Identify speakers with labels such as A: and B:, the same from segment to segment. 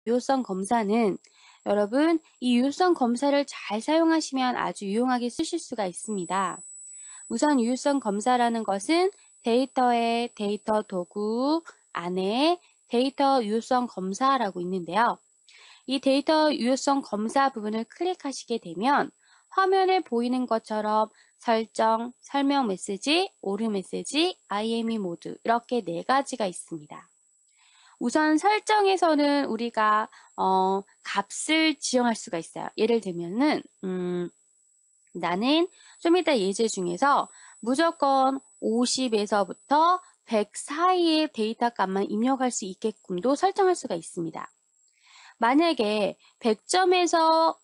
A: 유효성 검사는 여러분, 이 유효성 검사를 잘 사용하시면 아주 유용하게 쓰실 수가 있습니다. 우선 유효성 검사라는 것은 데이터의 데이터 도구 안에 데이터 유효성 검사라고 있는데요. 이 데이터 유효성 검사 부분을 클릭하시게 되면 화면에 보이는 것처럼 설정, 설명 메시지, 오류 메시지, IME 모드 이렇게 네 가지가 있습니다. 우선 설정에서는 우리가 값을 지정할 수가 있어요. 예를 들면은 나는 좀 이따 예제 중에서 무조건 50에서부터 100 사이의 데이터 값만 입력할 수 있게끔도 설정할 수가 있습니다. 만약에 50점에서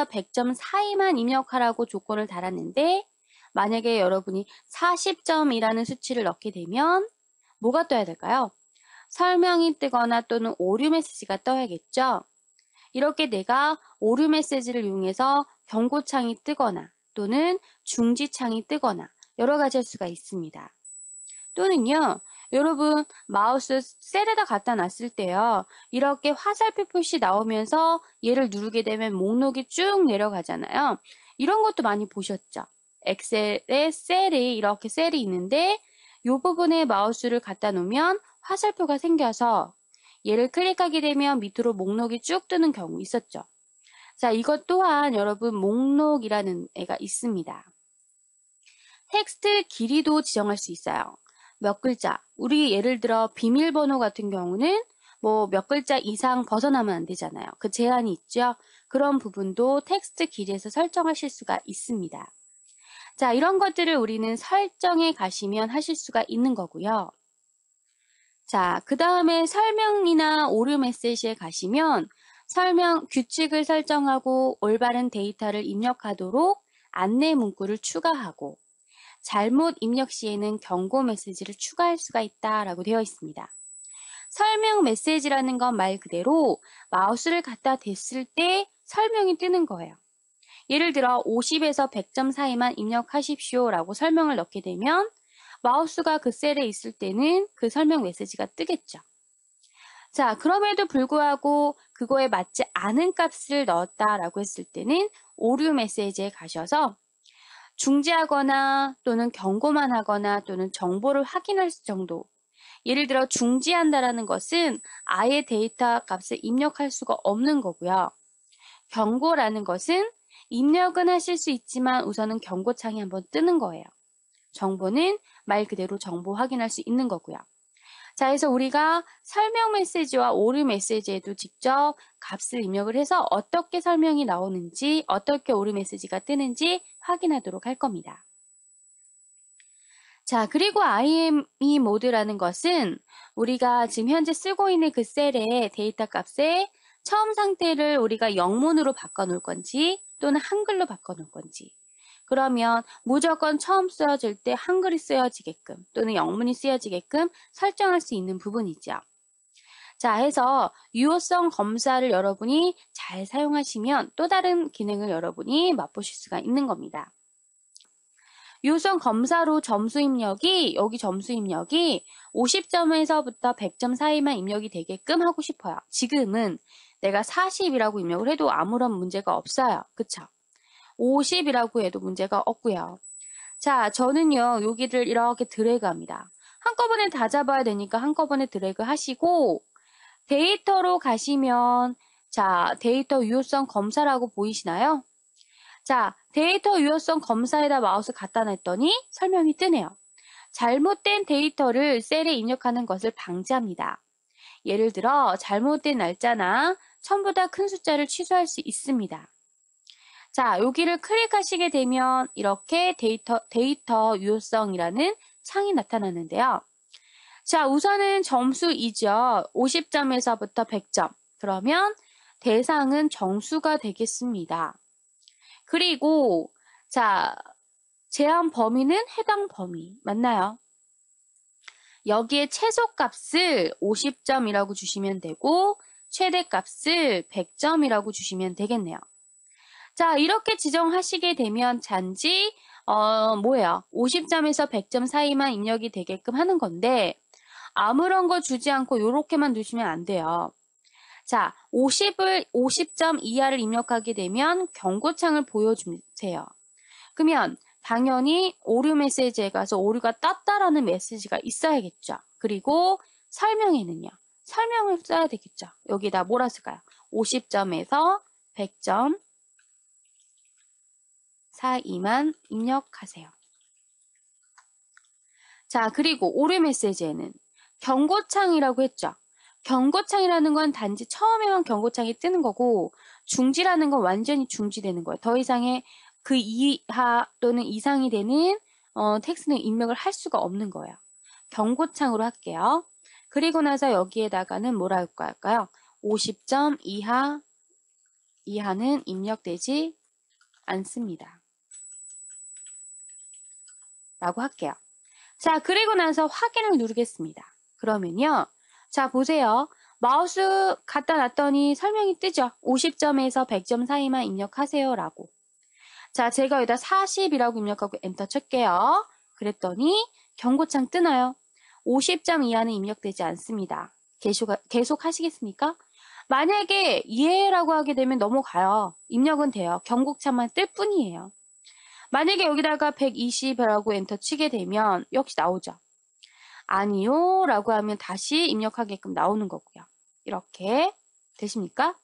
A: 100점 사이만 입력하라고 조건을 달았는데 만약에 여러분이 40점이라는 수치를 넣게 되면 뭐가 떠야 될까요? 설명이 뜨거나 또는 오류 메시지가 떠야겠죠? 이렇게 내가 오류 메시지를 이용해서 경고창이 뜨거나 또는 중지창이 뜨거나 여러 가지 할 수가 있습니다. 또는요, 여러분 마우스 셀에다 갖다 놨을 때요. 이렇게 화살표 표시 나오면서 얘를 누르게 되면 목록이 쭉 내려가잖아요. 이런 것도 많이 보셨죠? 엑셀에 이렇게 셀이 있는데 이 부분에 마우스를 갖다 놓으면 화살표가 생겨서 얘를 클릭하게 되면 밑으로 목록이 쭉 뜨는 경우 있었죠. 자, 이것 또한 여러분 목록이라는 애가 있습니다. 텍스트 길이도 지정할 수 있어요. 몇 글자, 우리 예를 들어 비밀번호 같은 경우는 뭐 몇 글자 이상 벗어나면 안 되잖아요. 그 제한이 있죠. 그런 부분도 텍스트 길이에서 설정하실 수가 있습니다. 자, 이런 것들을 우리는 설정에 가시면 하실 수가 있는 거고요. 자, 그 다음에 설명이나 오류 메시지에 가시면 설명 규칙을 설정하고 올바른 데이터를 입력하도록 안내 문구를 추가하고 잘못 입력 시에는 경고 메시지를 추가할 수가 있다라고 되어 있습니다. 설명 메시지라는 건 말 그대로 마우스를 갖다 댔을 때 설명이 뜨는 거예요. 예를 들어 50에서 100점 사이만 입력하십시오 라고 설명을 넣게 되면 마우스가 그 셀에 있을 때는 그 설명 메시지가 뜨겠죠. 자, 그럼에도 불구하고 그거에 맞지 않은 값을 넣었다라고 했을 때는 오류 메시지에 가셔서 중지하거나 또는 경고만 하거나 또는 정보를 확인할 정도. 예를 들어 중지한다라는 것은 아예 데이터 값을 입력할 수가 없는 거고요. 경고라는 것은 입력은 하실 수 있지만 우선은 경고창이 한번 뜨는 거예요. 정보는 말 그대로 정보 확인할 수 있는 거고요. 자, 그래서 우리가 설명 메시지와 오류 메시지에도 직접 값을 입력을 해서 어떻게 설명이 나오는지, 어떻게 오류 메시지가 뜨는지 확인하도록 할 겁니다. 자, 그리고 IME 모드라는 것은 우리가 지금 현재 쓰고 있는 그 셀의 데이터 값의 처음 상태를 우리가 영문으로 바꿔놓을 건지 또는 한글로 바꿔놓을 건지 그러면 무조건 처음 쓰여질 때 한글이 쓰여지게끔 또는 영문이 쓰여지게끔 설정할 수 있는 부분이죠. 자, 해서 유효성 검사를 여러분이 잘 사용하시면 또 다른 기능을 여러분이 맛보실 수가 있는 겁니다. 유효성 검사로 여기 점수 입력이 50점에서부터 100점 사이만 입력이 되게끔 하고 싶어요. 지금은 내가 40이라고 입력을 해도 아무런 문제가 없어요. 그쵸? 50이라고 해도 문제가 없고요. 자, 저는요, 여기를 이렇게 드래그합니다. 한꺼번에 다 잡아야 되니까 한꺼번에 드래그 하시고 데이터로 가시면 자, 데이터 유효성 검사라고 보이시나요? 자, 데이터 유효성 검사에다 마우스 갖다 놨더니 설명이 뜨네요. 잘못된 데이터를 셀에 입력하는 것을 방지합니다. 예를 들어 잘못된 날짜나 1000보다 큰 숫자를 취소할 수 있습니다. 자, 여기를 클릭하시게 되면 이렇게 데이터 유효성이라는 창이 나타나는데요. 자, 우선은 점수이죠. 50점에서부터 100점. 그러면 대상은 정수가 되겠습니다. 그리고 자, 제한 범위는 해당 범위. 맞나요? 여기에 최소값을 50점이라고 주시면 되고 최대값을 100점이라고 주시면 되겠네요. 자, 이렇게 지정하시게 되면 단지 50점에서 100점 사이만 입력이 되게끔 하는 건데 아무런 거 주지 않고 이렇게만 두시면 안 돼요. 자, 50점 이하를 입력하게 되면 경고창을 보여주세요. 그러면 당연히 오류 메시지에 가서 오류가 떴다라는 메시지가 있어야겠죠. 그리고 설명에는요. 설명을 써야 되겠죠. 여기다 뭐라 쓸까요? 50점에서 100점 사이만 입력하세요. 자, 그리고 오류 메시지에는 경고창이라고 했죠. 경고창이라는 건 단지 처음에만 경고창이 뜨는 거고 중지라는 건 완전히 중지되는 거예요. 더 이상의 그 이하 또는 이상이 되는 텍스트는 입력을 할 수가 없는 거예요. 경고창으로 할게요. 그리고 나서 여기에다가는 뭐라 할까요? 50점 이하는 입력되지 않습니다. 라고 할게요. 자, 그리고 나서 확인을 누르겠습니다. 그러면요. 자, 보세요. 마우스 갖다 놨더니 설명이 뜨죠. 50점에서 100점 사이만 입력하세요. 라고. 자, 제가 여기다 40이라고 입력하고 엔터 칠게요. 그랬더니 경고창 뜨나요? 50점 이하는 입력되지 않습니다. 계속 하시겠습니까? 만약에 예라고 하게 되면 넘어가요. 입력은 돼요. 경고창만 뜰 뿐이에요. 만약에 여기다가 120이라고 엔터 치게 되면 역시 나오죠. 아니요 라고 하면 다시 입력하게끔 나오는 거고요. 이렇게 되십니까?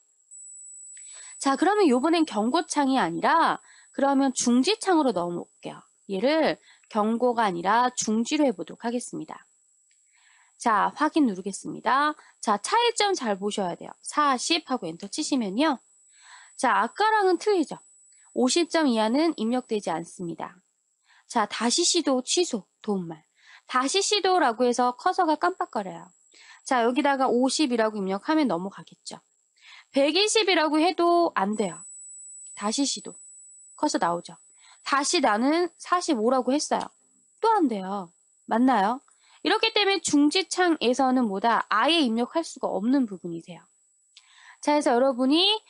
A: 자, 그러면 이번엔 경고창이 아니라 그러면 중지창으로 넘어올게요. 얘를 경고가 아니라 중지로 해보도록 하겠습니다. 자, 확인 누르겠습니다. 자, 차이점 잘 보셔야 돼요. 40 하고 엔터 치시면요. 자, 아까랑은 틀리죠. 50점 이하는 입력되지 않습니다. 자, 다시 시도 취소, 도움말. 다시 시도라고 해서 커서가 깜빡거려요. 자, 여기다가 50이라고 입력하면 넘어가겠죠. 120이라고 해도 안 돼요. 다시 시도. 커서 나오죠. 다시 나는 45라고 했어요. 또 안 돼요. 맞나요? 이렇기 때문에 중지창에서는 뭐다? 아예 입력할 수가 없는 부분이세요. 자, 그래서 여러분이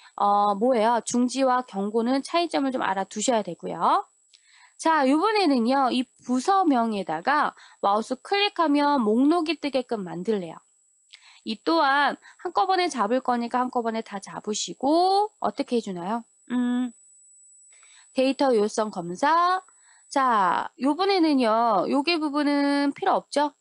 A: 뭐예요? 중지와 경고는 차이점을 좀 알아두셔야 되고요. 자, 이번에는요. 이 부서명에다가 마우스 클릭하면 목록이 뜨게끔 만들래요. 이 또한 한꺼번에 잡을 거니까 한꺼번에 다 잡으시고 어떻게 해주나요? 데이터 요소성 검사. 자, 요번에는요. 요게 부분은 필요 없죠?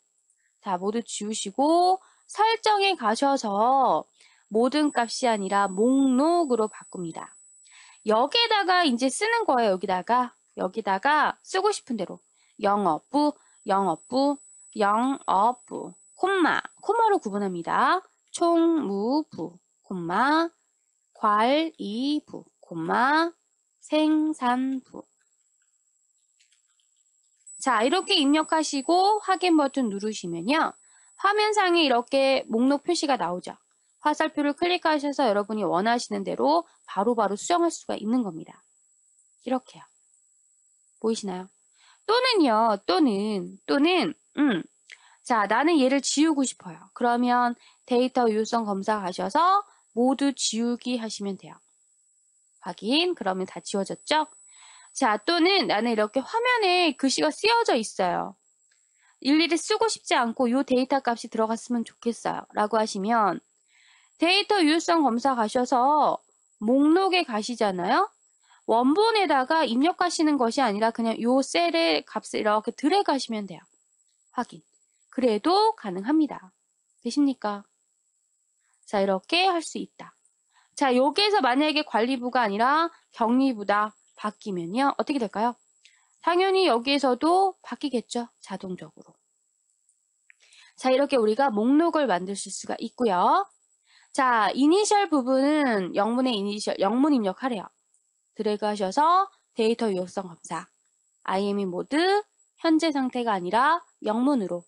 A: 자, 모두 지우시고 설정에 가셔서 모든 값이 아니라 목록으로 바꿉니다. 여기에다가 이제 쓰는 거예요. 여기다가 쓰고 싶은 대로 영업부, 콤마로 구분합니다. 총무부, 관리부, 생산부. 자, 이렇게 입력하시고 확인 버튼 누르시면요. 화면상에 이렇게 목록 표시가 나오죠. 화살표를 클릭하셔서 여러분이 원하시는 대로 바로바로 수정할 수가 있는 겁니다. 이렇게요. 보이시나요? 또는 자, 나는 얘를 지우고 싶어요. 그러면 데이터 유효성 검사 가셔서 모두 지우기 하시면 돼요. 확인. 그러면 다 지워졌죠? 자, 또는 나는 이렇게 화면에 글씨가 쓰여져 있어요. 일일이 쓰고 싶지 않고 이 데이터 값이 들어갔으면 좋겠어요. 라고 하시면 데이터 유효성 검사 가셔서 목록에 가시잖아요. 원본에다가 입력하시는 것이 아니라 그냥 이 셀의 값을 이렇게 드래그하시면 돼요. 확인. 그래도 가능합니다. 되십니까? 자, 이렇게 할 수 있다. 자, 여기에서 만약에 관리부가 아니라 격리부다 바뀌면요. 어떻게 될까요? 당연히 여기에서도 바뀌겠죠. 자동적으로. 자, 이렇게 우리가 목록을 만드실 수가 있고요. 자, 이니셜 부분은 영문의 이니셜, 영문 입력하래요. 드래그 하셔서 데이터 유효성 검사. IME 모드, 현재 상태가 아니라 영문으로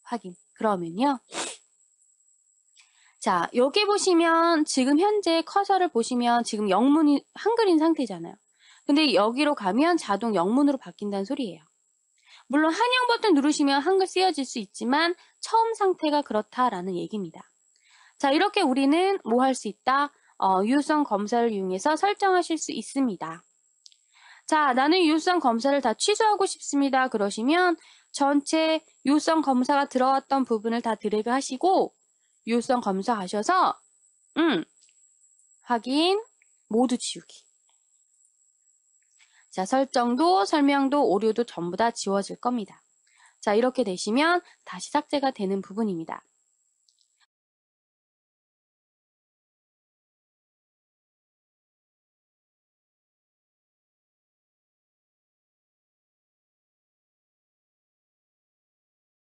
A: 확인. 그러면요. 자, 여기 보시면 지금 현재 커서를 보시면 지금 영문이 한글인 상태잖아요. 근데 여기로 가면 자동 영문으로 바뀐다는 소리예요. 물론 한영 버튼 누르시면 한글 쓰여질 수 있지만 처음 상태가 그렇다라는 얘기입니다. 자, 이렇게 우리는 뭐 할 수 있다? 유효성 검사를 이용해서 설정하실 수 있습니다. 자, 나는 유효성 검사를 다 취소하고 싶습니다. 그러시면 전체 유효성 검사가 들어왔던 부분을 다 드래그 하시고 유효성 검사 하셔서 확인, 모두 지우기. 자, 설정도, 설명도, 오류도 전부 다 지워질 겁니다. 자, 이렇게 되시면 다시 삭제가 되는 부분입니다.